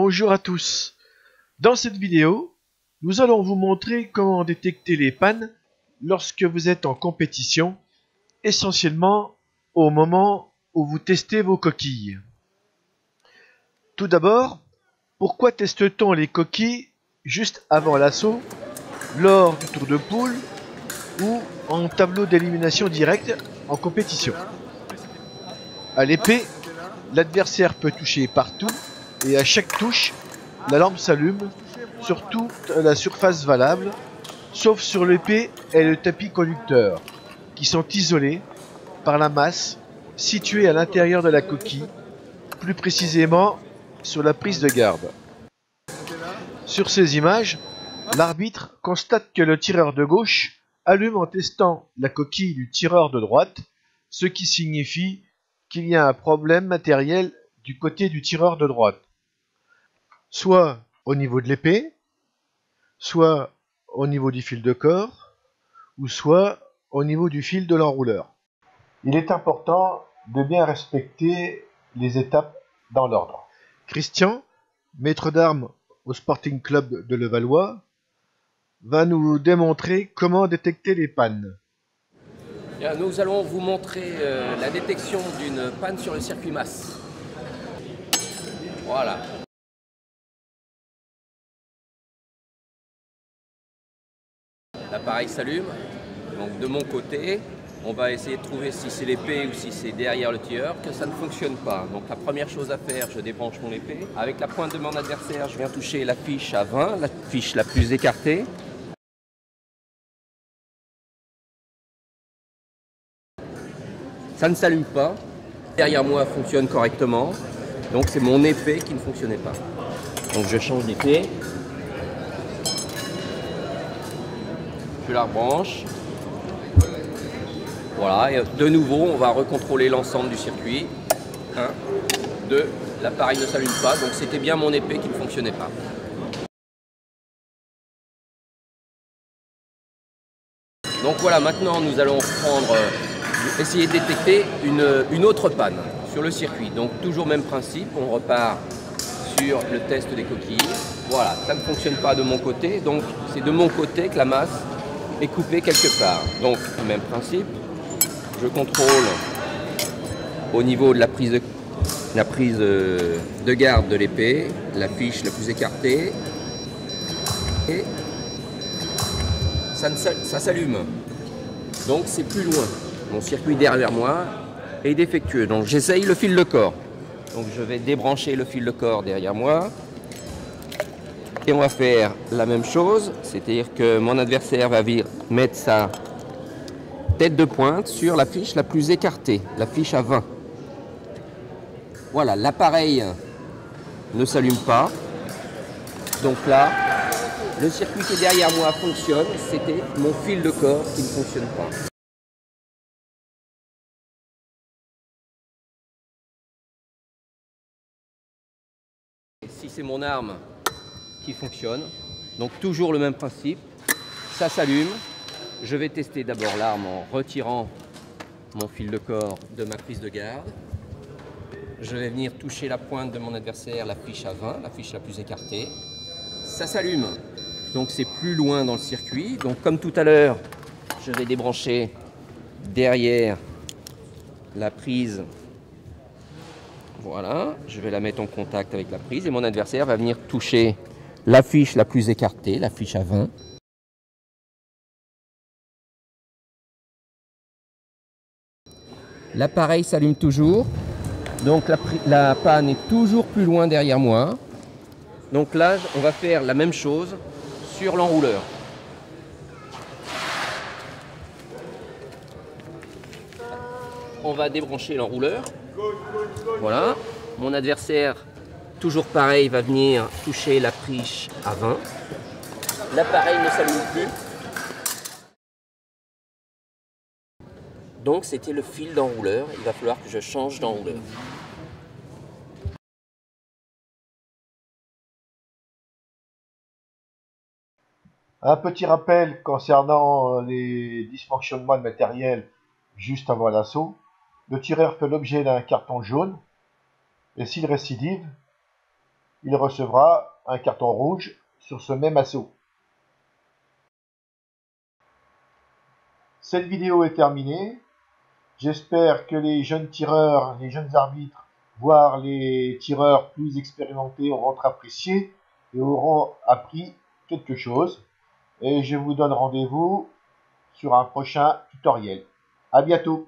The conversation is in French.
Bonjour à tous. Dans cette vidéo, nous allons vous montrer comment détecter les pannes lorsque vous êtes en compétition, essentiellement au moment où vous testez vos coquilles. Tout d'abord, pourquoi teste-t-on les coquilles juste avant l'assaut, lors du tour de poule ou en tableau d'élimination directe en compétition? À l'épée, l'adversaire peut toucher partout et à chaque touche, la lampe s'allume sur toute la surface valable, sauf sur l'épée et le tapis conducteur, qui sont isolés par la masse située à l'intérieur de la coquille, plus précisément sur la prise de garde. Sur ces images, l'arbitre constate que le tireur de gauche allume en testant la coquille du tireur de droite, ce qui signifie qu'il y a un problème matériel du côté du tireur de droite, soit au niveau de l'épée, soit au niveau du fil de corps, ou soit au niveau du fil de l'enrouleur. Il est important de bien respecter les étapes dans l'ordre. Christian, maître d'armes au Sporting Club de Levallois, va nous démontrer comment détecter les pannes. Bien, nous allons vous montrer la détection d'une panne sur le circuit masse. Voilà. L'appareil s'allume. Donc de mon côté, on va essayer de trouver si c'est l'épée ou si c'est derrière le tireur, que ça ne fonctionne pas. Donc la première chose à faire, je débranche mon épée. Avec la pointe de mon adversaire, je viens toucher la fiche à 20, la fiche la plus écartée. Ça ne s'allume pas. Derrière moi fonctionne correctement. Donc c'est mon épée qui ne fonctionnait pas. Donc je change d'épée. Je la rebranche. Voilà, et de nouveau on va recontrôler l'ensemble du circuit. 1, 2, l'appareil ne s'allume pas, donc c'était bien mon épée qui ne fonctionnait pas. Donc voilà, maintenant nous allons essayer de détecter une autre panne sur le circuit. Donc toujours même principe, on repart sur le test des coquilles. Voilà, ça ne fonctionne pas de mon côté, donc c'est de mon côté que la masse est coupée quelque part. Donc même principe, je contrôle au niveau de la prise de garde de l'épée, la fiche la plus écartée, et ça s'allume. Donc c'est plus loin. Mon circuit derrière moi est défectueux. Donc j'essaye le fil de corps. Donc je vais débrancher le fil de corps derrière moi. Et on va faire la même chose. C'est-à-dire que mon adversaire va mettre sa tête de pointe sur la fiche la plus écartée, la fiche à 20. Voilà, l'appareil ne s'allume pas. Donc là, le circuit qui est derrière moi fonctionne. C'était mon fil de corps qui ne fonctionne pas. Si c'est mon arme qui fonctionne, donc toujours le même principe, ça s'allume. Je vais tester d'abord l'arme en retirant mon fil de corps de ma prise de garde. Je vais venir toucher la pointe de mon adversaire, la fiche à 20, la fiche la plus écartée. Ça s'allume, donc c'est plus loin dans le circuit. Donc comme tout à l'heure, je vais débrancher derrière la prise. Voilà, je vais la mettre en contact avec la prise et mon adversaire va venir toucher la fiche la plus écartée, la fiche à 20. L'appareil s'allume toujours, donc la panne est toujours plus loin derrière moi. Donc là, on va faire la même chose sur l'enrouleur. On va débrancher l'enrouleur. Voilà, mon adversaire, toujours pareil, va venir toucher la fiche à 20. L'appareil ne s'allume plus. Donc c'était le fil d'enrouleur, il va falloir que je change d'enrouleur. Un petit rappel concernant les dysfonctionnements de matériel juste avant l'assaut. Le tireur fait l'objet d'un carton jaune et s'il récidive, il recevra un carton rouge sur ce même assaut. Cette vidéo est terminée. J'espère que les jeunes tireurs, les jeunes arbitres, voire les tireurs plus expérimentés auront apprécié et auront appris quelque chose. Et je vous donne rendez-vous sur un prochain tutoriel. À bientôt!